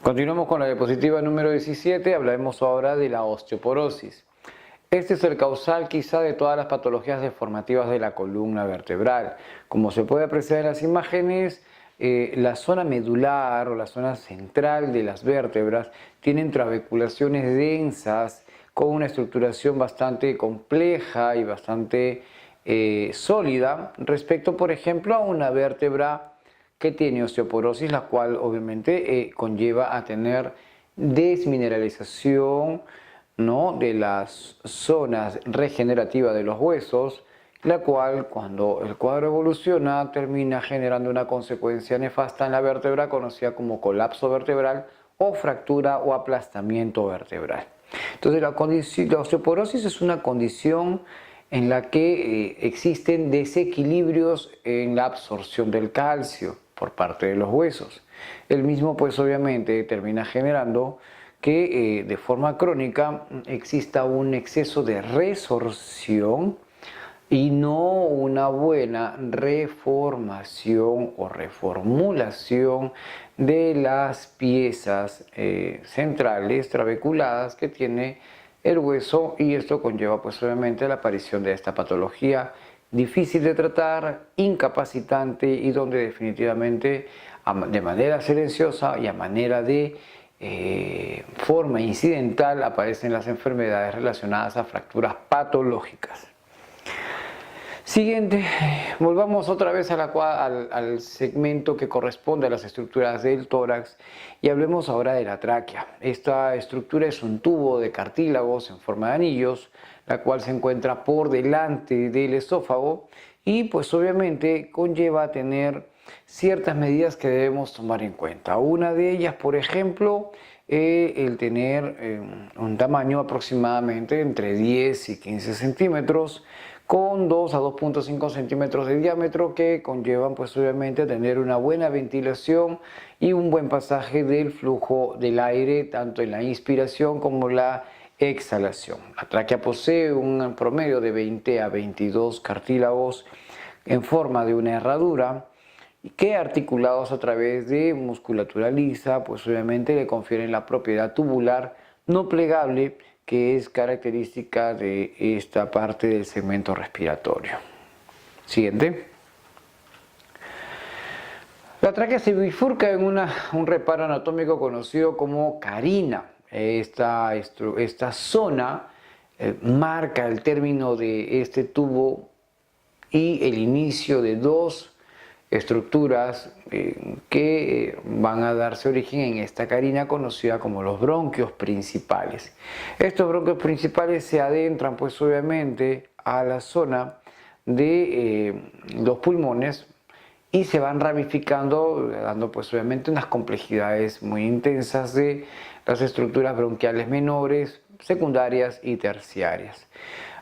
Continuamos con la diapositiva número 17, hablaremos ahora de la osteoporosis. Este es el causal quizá de todas las patologías deformativas de la columna vertebral. Como se puede apreciar en las imágenes, la zona medular o la zona central de las vértebras tienen trabeculaciones densas con una estructuración bastante compleja y bastante sólida respecto, por ejemplo, a una vértebra que tiene osteoporosis, la cual obviamente conlleva a tener desmineralización, ¿no?, de las zonas regenerativas de los huesos, la cual cuando el cuadro evoluciona termina generando una consecuencia nefasta en la vértebra conocida como colapso vertebral o fractura o aplastamiento vertebral. Entonces la osteoporosis es una condición en la que existen desequilibrios en la absorción del calcio por parte de los huesos. El mismo pues obviamente termina generando que de forma crónica exista un exceso de resorción y no una buena reformación o reformulación de las piezas centrales trabeculadas que tiene el hueso, y esto conlleva pues obviamente la aparición de esta patología difícil de tratar, incapacitante, y donde definitivamente de manera silenciosa y a manera de forma incidental aparecen las enfermedades relacionadas a fracturas patológicas. Siguiente, volvamos otra vez al segmento que corresponde a las estructuras del tórax y hablemos ahora de la tráquea. Esta estructura es un tubo de cartílagos en forma de anillos, la cual se encuentra por delante del esófago y pues obviamente conlleva a tener ciertas medidas que debemos tomar en cuenta. Una de ellas, por ejemplo, el tener un tamaño aproximadamente entre 10 y 15 centímetros, con 2 a 2.5 centímetros de diámetro, que conllevan pues obviamente a tener una buena ventilación y un buen pasaje del flujo del aire, tanto en la inspiración como la exhalación. La tráquea posee un promedio de 20 a 22 cartílagos en forma de una herradura, que articulados a través de musculatura lisa, pues obviamente le confieren la propiedad tubular no plegable, que es característica de esta parte del segmento respiratorio. Siguiente. La tráquea se bifurca en un reparo anatómico conocido como carina. Esta zona marca el término de este tubo y el inicio de dos estructuras que van a darse origen en esta carina conocida como los bronquios principales. Estos bronquios principales se adentran pues obviamente a la zona de los pulmones y se van ramificando, dando pues obviamente unas complejidades muy intensas de las estructuras bronquiales menores, secundarias y terciarias.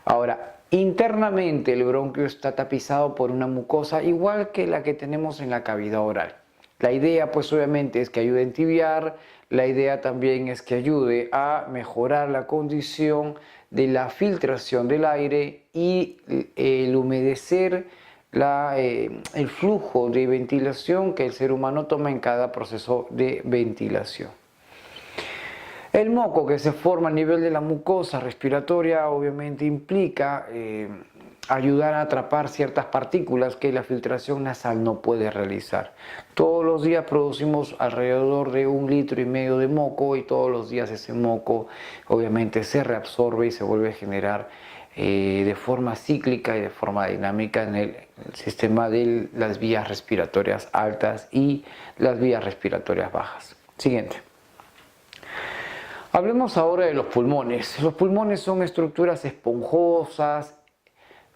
Ahora, internamente el bronquio está tapizado por una mucosa igual que la que tenemos en la cavidad oral. La idea pues obviamente es que ayude a entibiar, la idea también es que ayude a mejorar la condición de la filtración del aire y el humedecer el flujo de ventilación que el ser humano toma en cada proceso de ventilación. El moco que se forma a nivel de la mucosa respiratoria obviamente implica ayudar a atrapar ciertas partículas que la filtración nasal no puede realizar. Todos los días producimos alrededor de 1,5 litros de moco y todos los días ese moco obviamente se reabsorbe y se vuelve a generar de forma cíclica y de forma dinámica en el sistema de las vías respiratorias altas y las vías respiratorias bajas. Siguiente. Hablemos ahora de los pulmones. Los pulmones son estructuras esponjosas,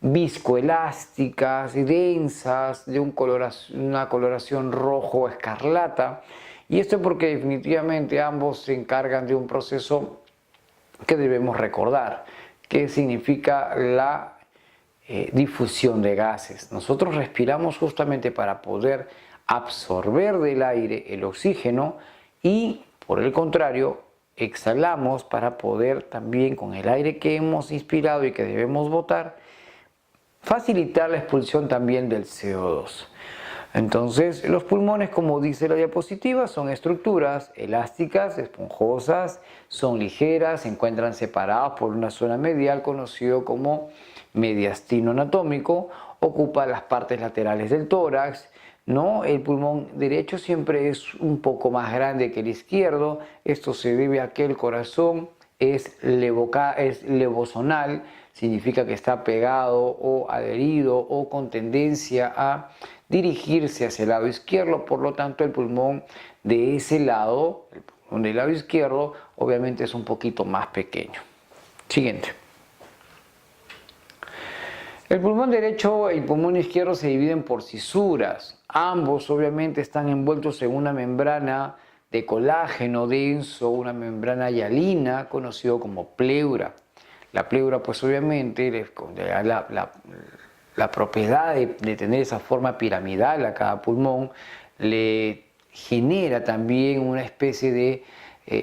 viscoelásticas y densas, de una coloración rojo escarlata, y esto porque definitivamente ambos se encargan de un proceso que debemos recordar, que significa la difusión de gases. Nosotros respiramos justamente para poder absorber del aire el oxígeno y, por el contrario, exhalamos para poder también, con el aire que hemos inspirado y que debemos botar, facilitar la expulsión también del CO2. Entonces, los pulmones, como dice la diapositiva, son estructuras elásticas, esponjosas, son ligeras, se encuentran separadas por una zona medial conocido como mediastino anatómico, ocupa las partes laterales del tórax, ¿no? El pulmón derecho siempre es un poco más grande que el izquierdo. Esto se debe a que el corazón es levosonal, significa que está pegado o adherido o con tendencia a dirigirse hacia el lado izquierdo. Por lo tanto, el pulmón de ese lado, el pulmón del lado izquierdo, obviamente es un poquito más pequeño. Siguiente. El pulmón derecho y el pulmón izquierdo se dividen por cisuras. Ambos obviamente están envueltos en una membrana de colágeno denso, una membrana hialina, conocido como pleura. La pleura, pues obviamente, la propiedad de tener esa forma piramidal a cada pulmón le genera también una especie de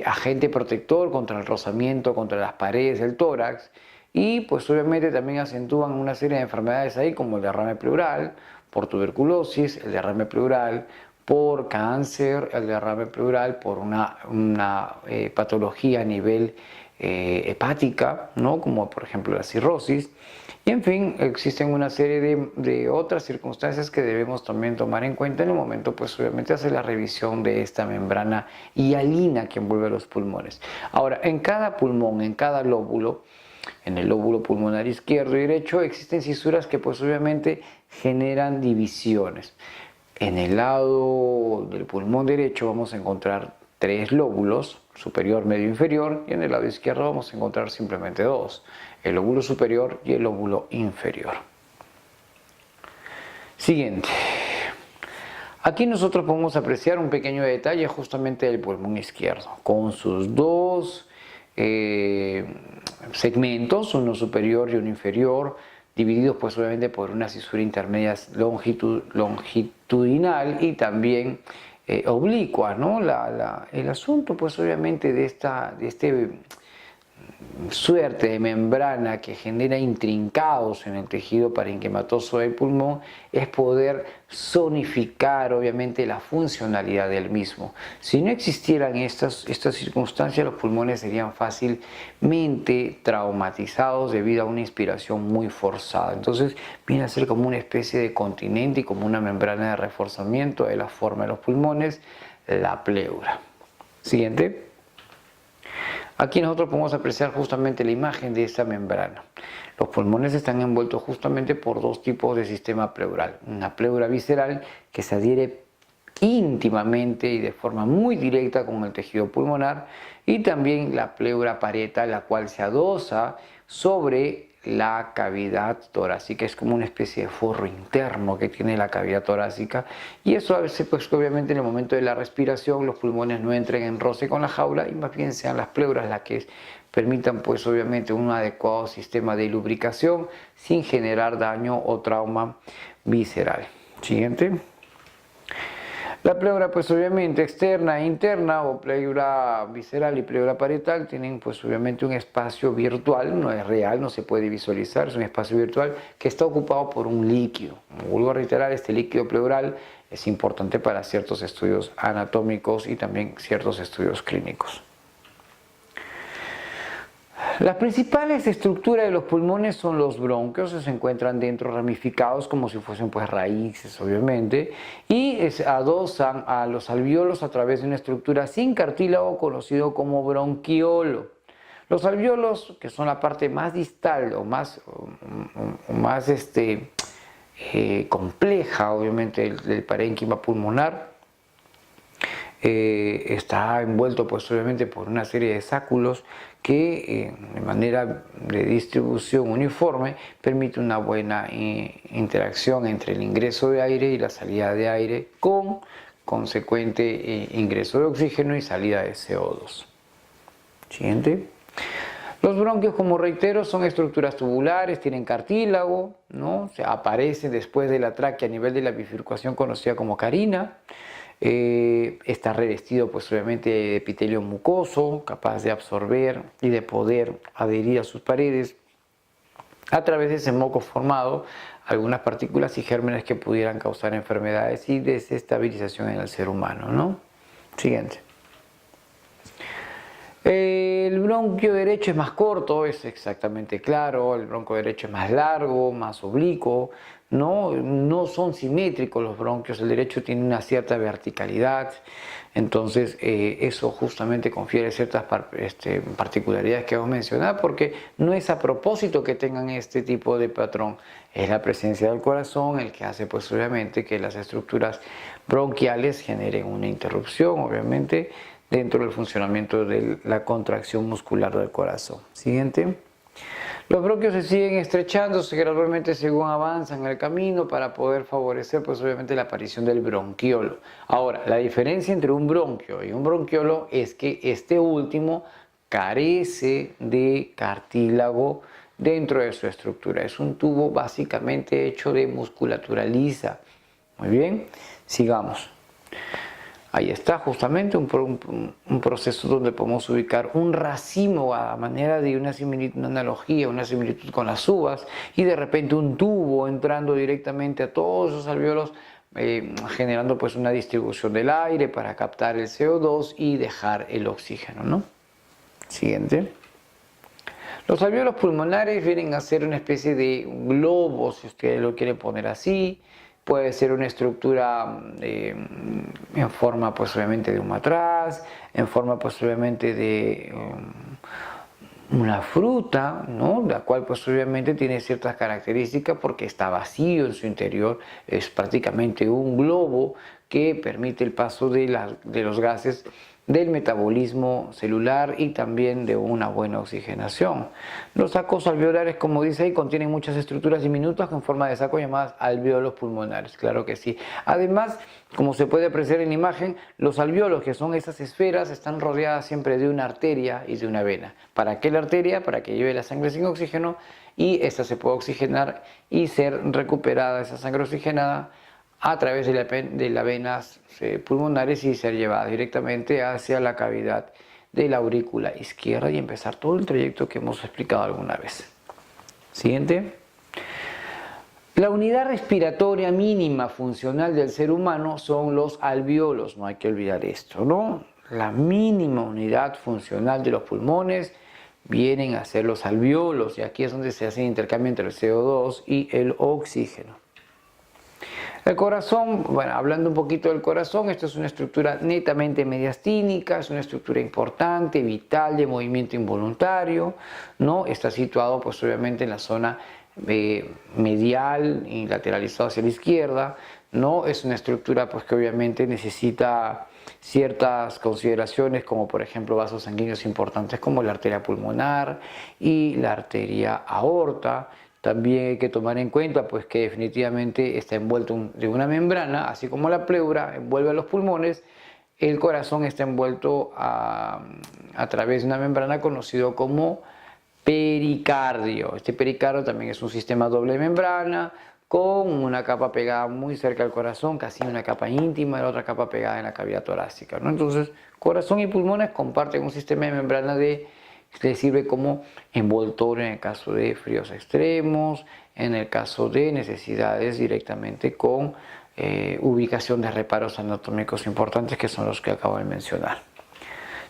agente protector contra el rozamiento, contra las paredes del tórax, y pues obviamente también acentúan una serie de enfermedades ahí como el derrame pleural, por tuberculosis, el derrame pleural, por cáncer, el derrame pleural, por una patología a nivel hepática, ¿no? Como por ejemplo la cirrosis. Y en fin, existen una serie de otras circunstancias que debemos también tomar en cuenta en el momento, pues obviamente hacer la revisión de esta membrana hialina que envuelve los pulmones. Ahora, en cada pulmón, en cada lóbulo, en el lóbulo pulmonar izquierdo y derecho, existen cisuras que pues obviamente generan divisiones. En el lado del pulmón derecho vamos a encontrar 3 lóbulos, superior, medio, inferior, y en el lado izquierdo vamos a encontrar simplemente 2, el lóbulo superior y el lóbulo inferior. Siguiente. Aquí nosotros podemos apreciar un pequeño detalle justamente del pulmón izquierdo, con sus 2 segmentos, uno superior y uno inferior, divididos pues obviamente por una cisura intermedia longitudinal y también oblicua, ¿no? El asunto pues obviamente de este suerte de membrana que genera intrincados en el tejido parenquimatoso del pulmón es poder zonificar obviamente la funcionalidad del mismo. Si no existieran estas circunstancias, los pulmones serían fácilmente traumatizados debido a una inspiración muy forzada. Entonces viene a ser como una especie de continente y como una membrana de reforzamiento de la forma de los pulmones, la pleura. Siguiente. Aquí nosotros podemos apreciar justamente la imagen de esta membrana. Los pulmones están envueltos justamente por 2 tipos de sistema pleural. Una pleura visceral que se adhiere íntimamente y de forma muy directa con el tejido pulmonar, y también la pleura parietal, la cual se adosa sobre la cavidad torácica. Es como una especie de forro interno que tiene la cavidad torácica, y eso a veces pues obviamente en el momento de la respiración los pulmones no entren en roce con la jaula y más bien sean las pleuras las que permitan pues obviamente un adecuado sistema de lubricación sin generar daño o trauma visceral. Siguiente. La pleura pues obviamente externa e interna, o pleura visceral y pleura parietal, tienen pues obviamente un espacio virtual, no es real, no se puede visualizar, es un espacio virtual que está ocupado por un líquido. Como vuelvo a reiterar, este líquido pleural es importante para ciertos estudios anatómicos y también ciertos estudios clínicos. Las principales estructuras de los pulmones son los bronquios, se encuentran dentro ramificados como si fuesen pues raíces obviamente, y adosan a los alvéolos a través de una estructura sin cartílago conocido como bronquiolo. Los alvéolos, que son la parte más distal o más compleja obviamente del parénquima pulmonar, está envuelto pues obviamente por una serie de sáculos que de manera de distribución uniforme permite una buena interacción entre el ingreso de aire y la salida de aire, con consecuente ingreso de oxígeno y salida de CO2. Siguiente. Los bronquios, como reitero, son estructuras tubulares, tienen cartílago, ¿no? O sea, aparecen después de la tráquea a nivel de la bifurcación conocida como carina. Está revestido pues obviamente de epitelio mucoso, capaz de absorber y de poder adherir a sus paredes. a través de ese moco formado algunas partículas y gérmenes que pudieran causar enfermedades y desestabilización en el ser humano, ¿no? Siguiente. El bronquio derecho es más corto, es exactamente claro, el bronquio derecho es más largo, más oblicuo, no son simétricos los bronquios, el derecho tiene una cierta verticalidad, entonces eso justamente confiere ciertas particularidades que hemos mencionado, porque no es a propósito que tengan este tipo de patrón, es la presencia del corazón el que hace pues obviamente que las estructuras bronquiales generen una interrupción, obviamente, dentro del funcionamiento de la contracción muscular del corazón. Siguiente. Los bronquios se siguen estrechándose gradualmente según avanzan en el camino para poder favorecer pues obviamente la aparición del bronquiolo. Ahora, la diferencia entre un bronquio y un bronquiolo es que este último carece de cartílago dentro de su estructura. Es un tubo básicamente hecho de musculatura lisa. Muy bien, sigamos. Ahí está justamente un proceso donde podemos ubicar un racimo a manera de una similitud, una analogía, una similitud con las uvas, y de repente un tubo entrando directamente a todos esos alvéolos, generando pues una distribución del aire para captar el CO2 y dejar el oxígeno, ¿no? Siguiente. Los alvéolos pulmonares vienen a ser una especie de globo, si usted lo quiere poner así. Puede ser una estructura en forma pues obviamente de un matraz, en forma pues obviamente de una fruta, ¿no? La cual pues obviamente tiene ciertas características porque está vacío en su interior, es prácticamente un globo que permite el paso de los gases del metabolismo celular y también de una buena oxigenación. Los sacos alveolares, como dice ahí, contienen muchas estructuras diminutas con forma de saco llamadas alvéolos pulmonares, claro que sí. Además, como se puede apreciar en la imagen, los alvéolos, que son esas esferas, están rodeadas siempre de una arteria y de una vena. ¿Para qué la arteria? Para que lleve la sangre sin oxígeno y esta se pueda oxigenar y ser recuperada, esa sangre oxigenada, a través de las venas pulmonares y ser llevada directamente hacia la cavidad de la aurícula izquierda y empezar todo el trayecto que hemos explicado alguna vez. Siguiente. La unidad respiratoria mínima funcional del ser humano son los alvéolos, no hay que olvidar esto, ¿no? La mínima unidad funcional de los pulmones vienen a ser los alvéolos, y aquí es donde se hace el intercambio entre el CO2 y el oxígeno. El corazón, bueno, hablando un poquito del corazón, esto es una estructura netamente mediastínica, es una estructura importante, vital, de movimiento involuntario, ¿no? Está situado pues obviamente en la zona medial y lateralizado hacia la izquierda, ¿no? Es una estructura pues que obviamente necesita ciertas consideraciones como por ejemplo vasos sanguíneos importantes como la arteria pulmonar y la arteria aorta. También hay que tomar en cuenta pues, que definitivamente está envuelto de una membrana, así como la pleura envuelve a los pulmones, el corazón está envuelto a través de una membrana conocido como pericardio. Este pericardio también es un sistema doble membrana con una capa pegada muy cerca al corazón, casi una capa íntima, y la otra capa pegada en la cavidad torácica, ¿no? Entonces, corazón y pulmones comparten un sistema de membrana que sirve como envoltorio en el caso de fríos extremos, en el caso de necesidades directamente con ubicación de reparos anatómicos importantes, que son los que acabo de mencionar.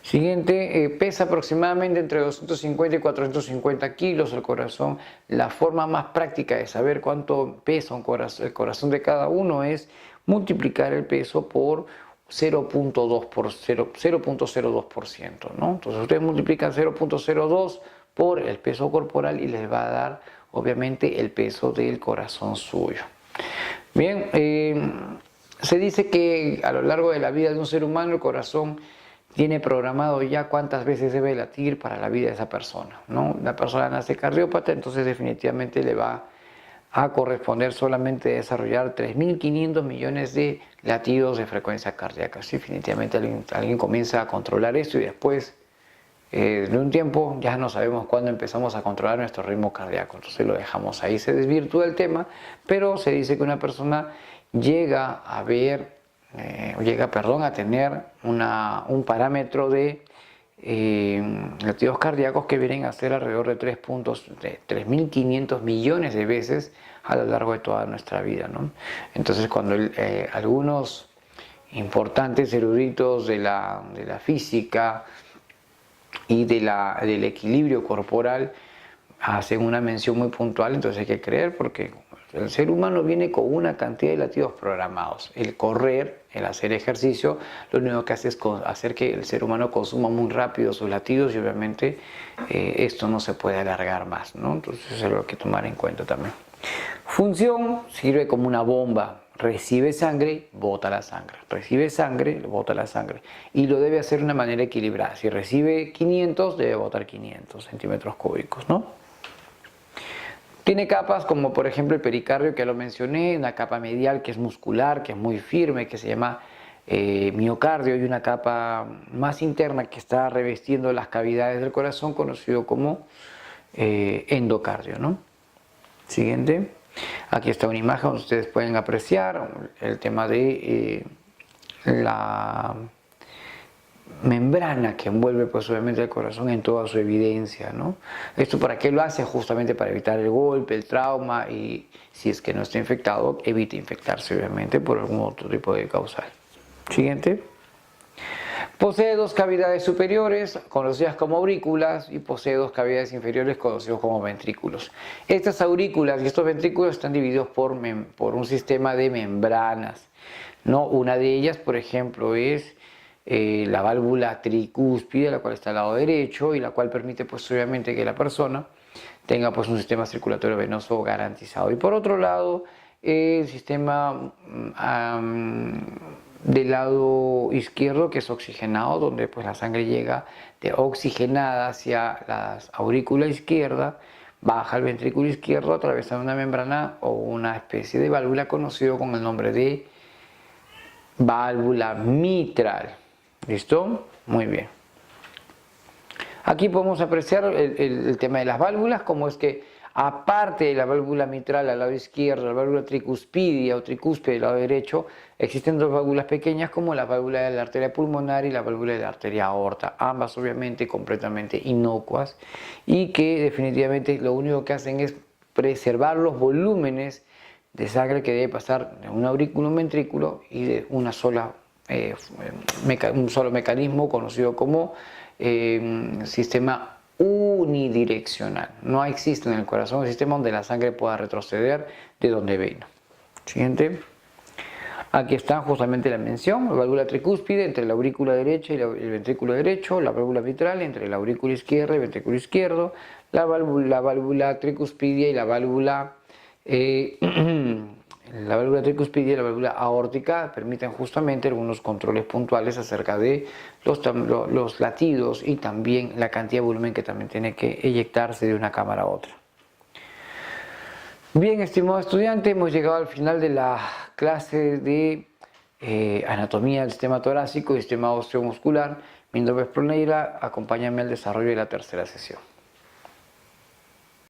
Siguiente, pesa aproximadamente entre 250 y 450 kilos el corazón. La forma más práctica de saber cuánto pesa el corazón de cada uno es multiplicar el peso por 0.02%, ¿no? Entonces ustedes multiplican 0.02 por el peso corporal y les va a dar obviamente el peso del corazón suyo. Bien, se dice que a lo largo de la vida de un ser humano el corazón tiene programado ya cuántas veces debe latir para la vida de esa persona, ¿no? La persona nace cardiópata, entonces definitivamente le va a corresponder solamente desarrollar 3.500 millones de latidos de frecuencia cardíaca. Sí, definitivamente alguien comienza a controlar esto y después de un tiempo ya no sabemos cuándo empezamos a controlar nuestro ritmo cardíaco, entonces lo dejamos ahí, se desvirtúa el tema, pero se dice que una persona llega a tener un parámetro de latidos cardíacos que vienen a ser alrededor de 3.500 millones de veces a lo largo de toda nuestra vida, ¿no? Entonces, cuando algunos importantes eruditos de la física y del equilibrio corporal hacen una mención muy puntual, entonces hay que creer, porque el ser humano viene con una cantidad de latidos programados. El correr, el hacer ejercicio, lo único que hace es hacer que el ser humano consuma muy rápido sus latidos, y obviamente esto no se puede alargar más, ¿no? Entonces eso es lo que tomar en cuenta también. Función: sirve como una bomba. Recibe sangre, bota la sangre. Recibe sangre, bota la sangre. Y lo debe hacer de una manera equilibrada. Si recibe 500, debe botar 500 centímetros cúbicos, ¿no? Tiene capas como por ejemplo el pericardio, que lo mencioné, una capa medial que es muscular, que es muy firme, que se llama miocardio, y una capa más interna que está revestiendo las cavidades del corazón, conocido como endocardio, ¿no? Siguiente. Aquí está una imagen donde ustedes pueden apreciar el tema de la membrana que envuelve pues obviamente el corazón en toda su evidencia, ¿no? ¿Esto para qué lo hace? Justamente para evitar el golpe, el trauma, y si es que no está infectado, evite infectarse obviamente por algún otro tipo de causal. Siguiente. Posee dos cavidades superiores, conocidas como aurículas, y posee dos cavidades inferiores, conocidos como ventrículos. Estas aurículas y estos ventrículos están divididos por un sistema de membranas, ¿no? Una de ellas, por ejemplo, es la válvula tricúspide, la cual está al lado derecho, y la cual permite pues obviamente que la persona tenga pues un sistema circulatorio venoso garantizado. Y por otro lado, el sistema del lado izquierdo, que es oxigenado, donde pues la sangre llega oxigenada hacia la aurícula izquierda, baja al ventrículo izquierdo atravesando una membrana o una especie de válvula conocido con el nombre de válvula mitral. ¿Listo? Muy bien. Aquí podemos apreciar el tema de las válvulas, como es que aparte de la válvula mitral al lado izquierdo, la válvula tricuspidia o tricúspide al lado derecho, existen dos válvulas pequeñas como la válvula de la arteria pulmonar y la válvula de la arteria aorta, ambas obviamente completamente inocuas, y que definitivamente lo único que hacen es preservar los volúmenes de sangre que debe pasar de un aurículo a un ventrículo, y de un solo mecanismo conocido como sistema unidireccional. No existe en el corazón un sistema donde la sangre pueda retroceder de donde vino. Siguiente. Aquí está justamente la mención: la válvula tricúspide entre la aurícula derecha y el ventrículo derecho, la válvula mitral entre la aurícula izquierda y el ventrículo izquierdo, la válvula tricuspidia y la válvula tricuspidia y la válvula aórtica permiten justamente algunos controles puntuales acerca de los latidos y también la cantidad de volumen que también tiene que eyectarse de una cámara a otra. Bien, estimado estudiante, hemos llegado al final de la clase de anatomía del sistema torácico y sistema osteomuscular. Mi nombre es Proneira, acompáñame al desarrollo de la tercera sesión.